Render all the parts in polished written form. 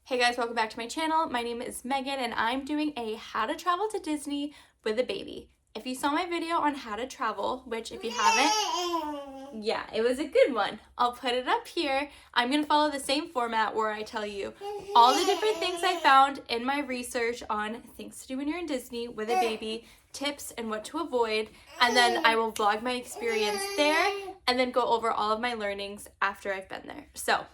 Hey guys, welcome back to my channel. My name is Megan and I'm doing a how to travel to Disney with a baby. If you saw my video on how to travel, which if you haven't, yeah, it was a good one. I'll put it up here. I'm going to follow the same format where I tell you all the different things I found in my research on things to do when you're in Disney with a baby, tips and what to avoid, and then I will vlog my experience there and then go over all of my learnings after I've been there. So,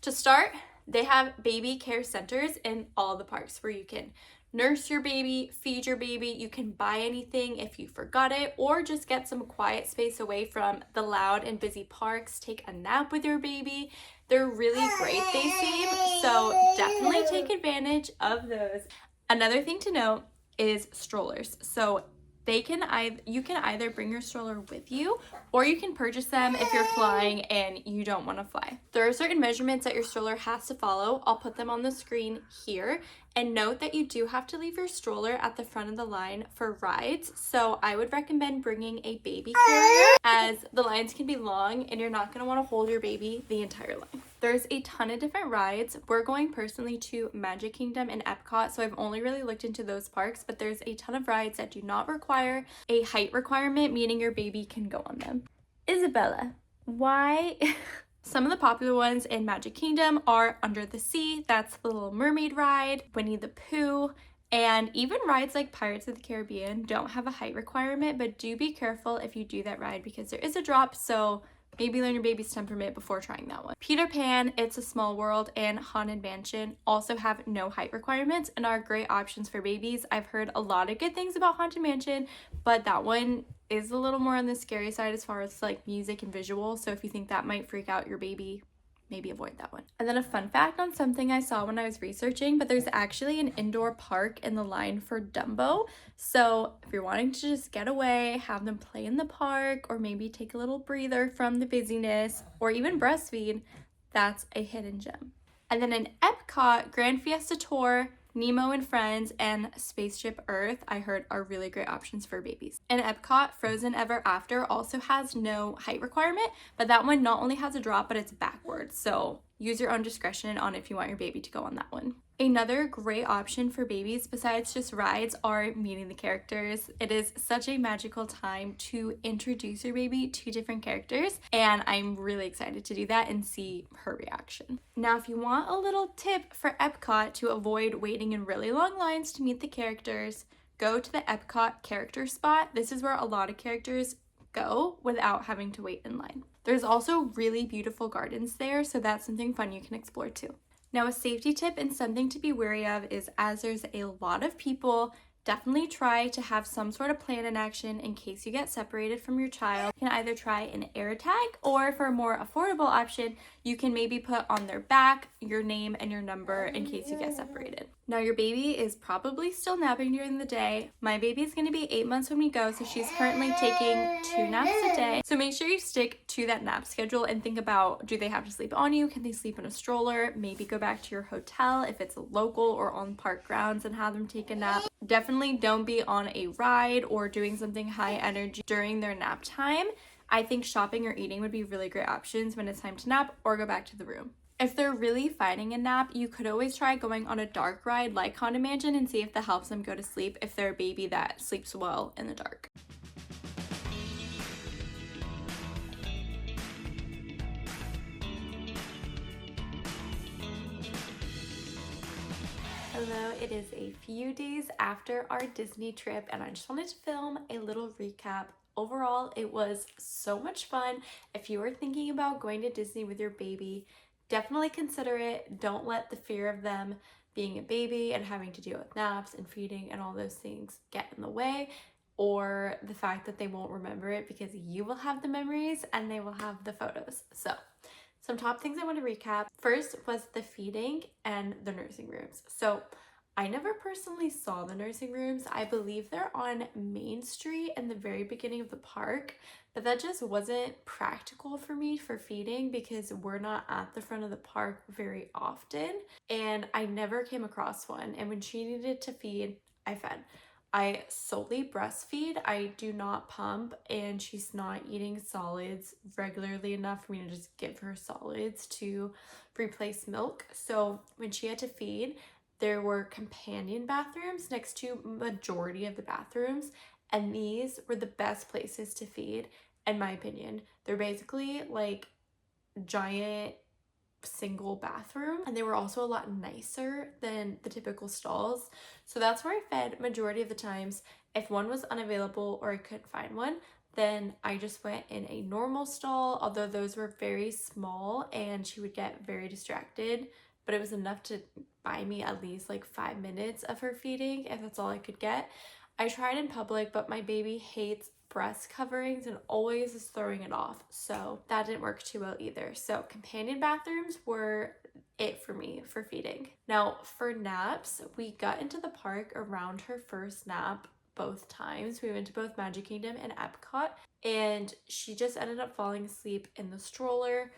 to start, they have baby care centers in all the parks where you can nurse your baby, feed your baby, you can buy anything if you forgot it, or just get some quiet space away from the loud and busy parks. Take a nap with your baby. They're really great, they seem, so definitely take advantage of those. Another thing to note is strollers. So you can either bring your stroller with you or you can purchase them if you're flying and you don't want to fly. There are certain measurements that your stroller has to follow. I'll put them on the screen here. And note that you do have to leave your stroller at the front of the line for rides. So I would recommend bringing a baby carrier as the lines can be long and you're not going to want to hold your baby the entire line. There's a ton of different rides. We're going personally to Magic Kingdom and Epcot, so I've only really looked into those parks, but there's a ton of rides that do not require a height requirement, meaning your baby can go on them. Isabella, why? Some of the popular ones in Magic Kingdom are Under the Sea, that's the Little Mermaid ride, Winnie the Pooh, and even rides like Pirates of the Caribbean don't have a height requirement, but do be careful if you do that ride because there is a drop, so maybe learn your baby's temperament before trying that one. Peter Pan, It's a Small World, and Haunted Mansion also have no height requirements and are great options for babies. I've heard a lot of good things about Haunted Mansion, but that one is a little more on the scary side as far as like music and visual, so if you think that might freak out your baby, maybe avoid that one. And then a fun fact on something I saw when I was researching, but there's actually an indoor park in the line for Dumbo. So if you're wanting to just get away, have them play in the park, or maybe take a little breather from the busyness, or even breastfeed, that's a hidden gem. And then in Epcot, Grand Fiesta Tour, Nemo and Friends, and Spaceship Earth, I heard are really great options for babies. In Epcot, Frozen Ever After also has no height requirement, but that one not only has a drop, but it's backwards. So use your own discretion on if you want your baby to go on that one. Another great option for babies besides just rides are meeting the characters. It is such a magical time to introduce your baby to different characters, and I'm really excited to do that and see her reaction. Now, if you want a little tip for Epcot to avoid waiting in really long lines to meet the characters, go to the Epcot character spot. This is where a lot of characters go without having to wait in line. There's also really beautiful gardens there, so that's something fun you can explore too. Now, a safety tip and something to be wary of is as there's a lot of people, definitely try to have some sort of plan in action in case you get separated from your child. You can either try an air tag, or for a more affordable option, you can maybe put on their back your name and your number in case you get separated. Now, your baby is probably still napping during the day. My baby is going to be 8 months when we go, so she's currently taking 2 naps a day. So make sure you stick to that nap schedule and think about, do they have to sleep on you? Can they sleep in a stroller? Maybe go back to your hotel if it's local or on park grounds and have them take a nap. Definitely don't be on a ride or doing something high energy during their nap time. I think shopping or eating would be really great options when it's time to nap or go back to the room. If they're really fighting a nap, you could always try going on a dark ride like Haunted Mansion and see if that helps them go to sleep if they're a baby that sleeps well in the dark. Hello, it is a few days after our Disney trip and I just wanted to film a little recap. Overall, it was so much fun. If you are thinking about going to Disney with your baby, definitely consider it. Don't let the fear of them being a baby and having to deal with naps and feeding and all those things get in the way, or the fact that they won't remember it, because you will have the memories and they will have the photos. So some top things I want to recap. First was the feeding and the nursing rooms. So I never personally saw the nursing rooms. I believe they're on Main Street in the very beginning of the park, but that just wasn't practical for me for feeding because we're not at the front of the park very often, and I never came across one. And when she needed to feed, I fed. I solely breastfeed. I do not pump, and she's not eating solids regularly enough for me to just give her solids to replace milk. So when she had to feed, there were companion bathrooms next to majority of the bathrooms, and these were the best places to feed, in my opinion. They're basically like giant single bathroom, and they were also a lot nicer than the typical stalls. So that's where I fed majority of the times. If one was unavailable or I couldn't find one, then I just went in a normal stall, although those were very small and she would get very distracted, but it was enough to buy me at least like 5 minutes of her feeding if that's all I could get. I tried in public, but my baby hates breast coverings and always is throwing it off, so that didn't work too well either. So companion bathrooms were it for me for feeding. Now for naps, we got into the park around her first nap both times. We went to both Magic Kingdom and Epcot, and she just ended up falling asleep in the stroller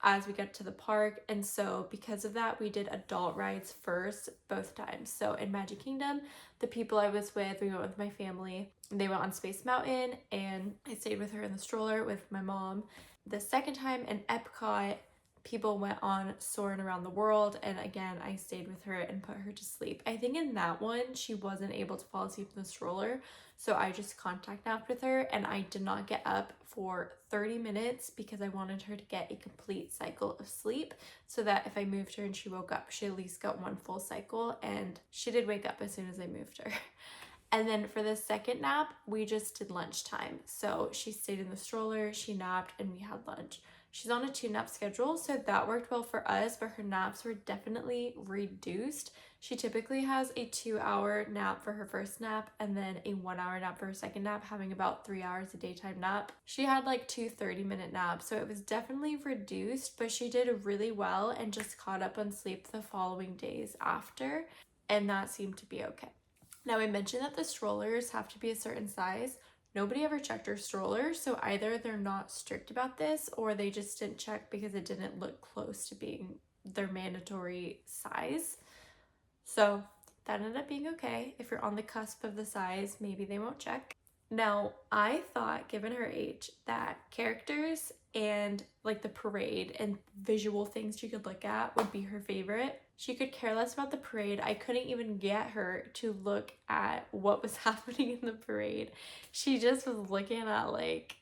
as we got to the park. And so because of that, we did adult rides first both times. So in Magic Kingdom, the people I was with, we went with my family. They went on Space Mountain and I stayed with her in the stroller with my mom. The second time in Epcot, people went on Soarin' Around the World, and again I stayed with her and put her to sleep. I think in that one she wasn't able to fall asleep in the stroller, so I just contact napped with her, and I did not get up for 30 minutes because I wanted her to get a complete cycle of sleep, so that if I moved her and she woke up, she at least got one full cycle. And she did wake up as soon as I moved her. And then for the second nap, we just did lunchtime. So she stayed in the stroller, she napped, and we had lunch. She's on a 2-nap schedule, so that worked well for us, but her naps were definitely reduced. She typically has a 2-hour nap for her first nap and then a 1-hour nap for her second nap, having about 3 hours a daytime nap. She had like 2 30-minute naps, so it was definitely reduced, but she did really well and just caught up on sleep the following days after, and that seemed to be okay. Now, I mentioned that the strollers have to be a certain size. Nobody ever checked her stroller, so either they're not strict about this or they just didn't check because it didn't look close to being their mandatory size. So that ended up being okay. If you're on the cusp of the size, maybe they won't check. Now, I thought, given her age, that characters and like the parade and visual things she could look at would be her favorite. She could care less about the parade. I couldn't even get her to look at what was happening in the parade. She just was looking at like,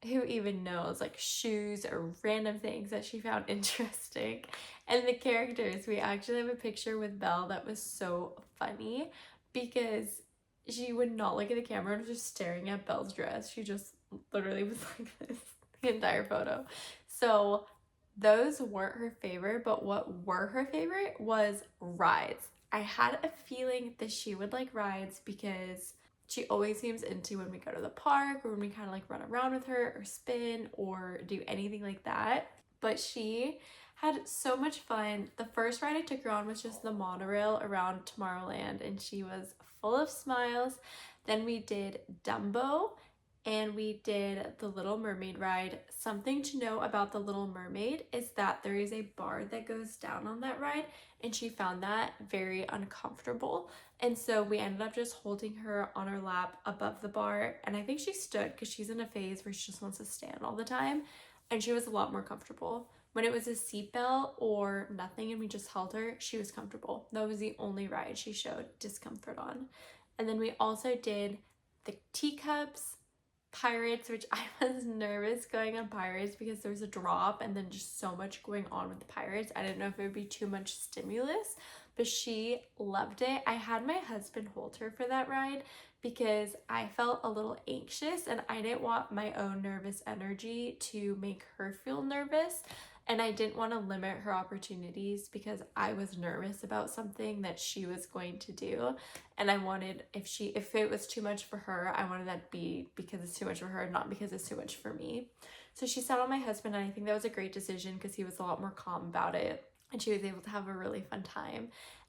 who even knows, like shoes or random things that she found interesting. And the characters, we actually have a picture with Belle that was so funny because she would not look at the camera and was just staring at Belle's dress. She just literally was like this the entire photo. So those weren't her favorite, but what were her favorite was rides. I had a feeling that she would like rides because she always seems into when we go to the park or when we kind of like run around with her or spin or do anything like that. But she had so much fun. The first ride I took her on was just the monorail around Tomorrowland, and she was full of smiles. Then we did Dumbo, and we did the Little Mermaid ride. Something to know about the Little Mermaid is that there is a bar that goes down on that ride, and she found that very uncomfortable. And so we ended up just holding her on our lap above the bar, and I think she stood because she's in a phase where she just wants to stand all the time, and she was a lot more comfortable. When it was a seatbelt or nothing and we just held her, she was comfortable. That was the only ride she showed discomfort on. And then we also did the teacups, Pirates, which I was nervous going on Pirates because there's a drop and then just so much going on with the Pirates. I didn't know if it would be too much stimulus, but she loved it. I had my husband hold her for that ride because I felt a little anxious and I didn't want my own nervous energy to make her feel nervous. And I didn't want to limit her opportunities because I was nervous about something that she was going to do. And I wanted, if it was too much for her, I wanted that to be because it's too much for her, not because it's too much for me. So she sat on my husband, and I think that was a great decision because he was a lot more calm about it. And she was able to have a really fun time.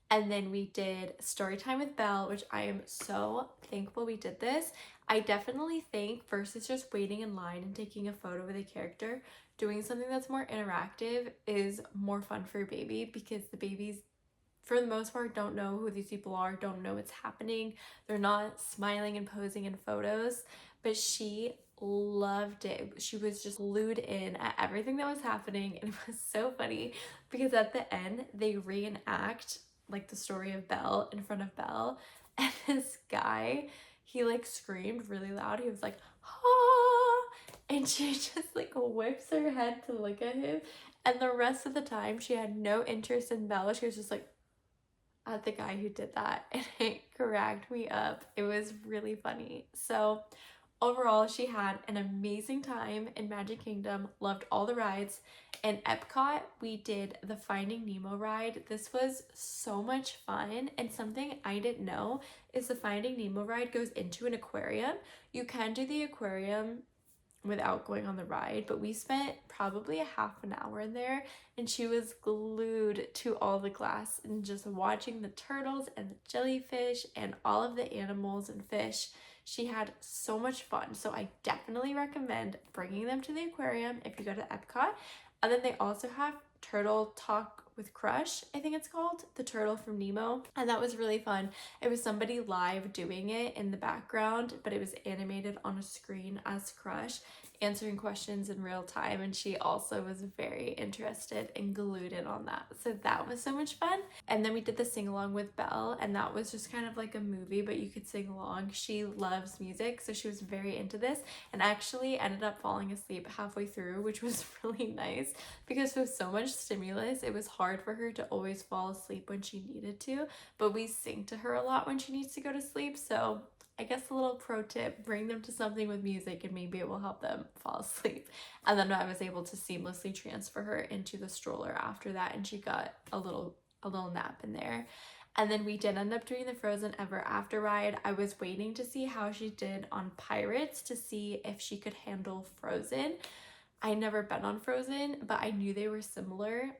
And then we did story time with Belle, which I am so thankful we did this. I definitely think versus just waiting in line and taking a photo with a character, doing something that's more interactive is more fun for your baby because the baby's for the most part, don't know who these people are, don't know what's happening. They're not smiling and posing in photos, but she loved it. She was just glued in at everything that was happening. And it was so funny because at the end, they reenact like the story of Belle in front of Belle. And this guy, he like screamed really loud. He was like, ah! And she just like whips her head to look at him. And the rest of the time, she had no interest in Bella. She was just like, at the guy who did that, and it cracked me up. It was really funny. So overall, she had an amazing time in Magic Kingdom, loved all the rides. In Epcot, we did the Finding Nemo ride. This was so much fun, and something I didn't know is the Finding Nemo ride goes into an aquarium. You can do the aquarium without going on the ride, but we spent probably a half an hour in there, and she was glued to all the glass and just watching the turtles and the jellyfish and all of the animals and fish. She had so much fun. So I definitely recommend bringing them to the aquarium if you go to Epcot. And then they also have Turtle Talk with Crush, I think it's called, the turtle from Nemo, and that was really fun. It was somebody live doing it in the background, but it was animated on a screen as Crush, answering questions in real time, and she also was very interested and glued in on that. So that was so much fun. And then we did the sing along with Belle, and that was just kind of like a movie, but you could sing along. She loves music, so she was very into this, and actually ended up falling asleep halfway through, which was really nice because with so much stimulus, it was hard for her to always fall asleep when she needed to, but we sing to her a lot when she needs to go to sleep. So I guess a little pro tip, bring them to something with music and maybe it will help them fall asleep. And then I was able to seamlessly transfer her into the stroller after that, and she got a little nap in there. And then we did end up doing the Frozen Ever After ride. I was waiting to see how she did on Pirates to see if she could handle Frozen. I never been on Frozen, but I knew they were similar.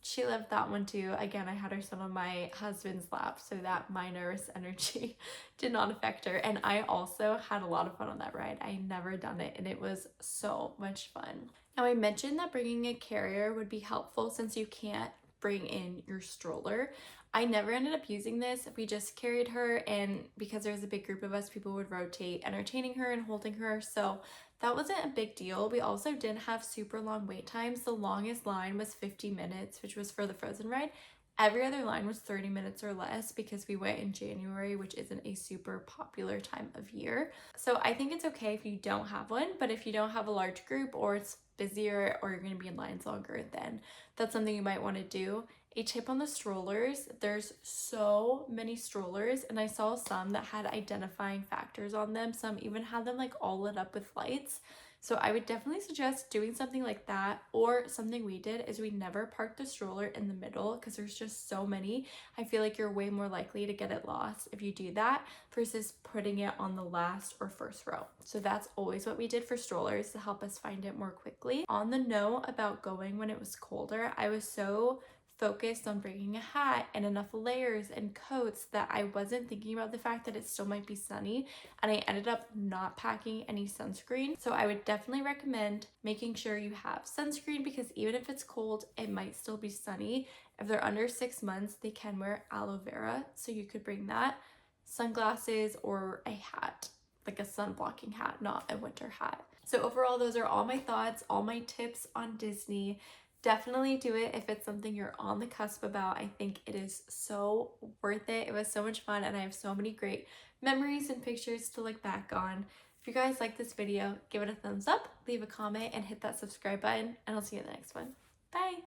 She loved that one too. Again, I had her sit on my husband's lap, so that my nervous energy did not affect her. And I also had a lot of fun on that ride. I never done it, and it was so much fun. Now, I mentioned that bringing a carrier would be helpful since you can't bring in your stroller. I never ended up using this. We just carried her, and because there was a big group of us, people would rotate entertaining her and holding her, so that wasn't a big deal. We also didn't have super long wait times. The longest line was 50 minutes, which was for the Frozen ride. Every other line was 30 minutes or less because we went in January, which isn't a super popular time of year. So I think it's okay if you don't have one, but if you don't have a large group or it's busier or you're going to be in lines longer, then that's something you might want to do. A tip on the strollers, there's so many strollers, and I saw some that had identifying factors on them. Some even had them like all lit up with lights. So I would definitely suggest doing something like that, or something we did is we never parked the stroller in the middle because there's just so many. I feel like you're way more likely to get it lost if you do that versus putting it on the last or first row. So that's always what we did for strollers to help us find it more quickly. On the note about going when it was colder, I was so focused on bringing a hat and enough layers and coats that I wasn't thinking about the fact that it still might be sunny, and I ended up not packing any sunscreen. So I would definitely recommend making sure you have sunscreen because even if it's cold, it might still be sunny. If they're under 6 months, they can wear aloe vera, so you could bring that, sunglasses, or a hat, like a sun blocking hat, not a winter hat. So overall, those are all my thoughts, all my tips on Disney. Definitely do it if it's something you're on the cusp about. I think it is so worth it. It was so much fun, and I have so many great memories and pictures to look back on. If you guys like this video, give it a thumbs up, leave a comment, and hit that subscribe button, and I'll see you in the next one. Bye!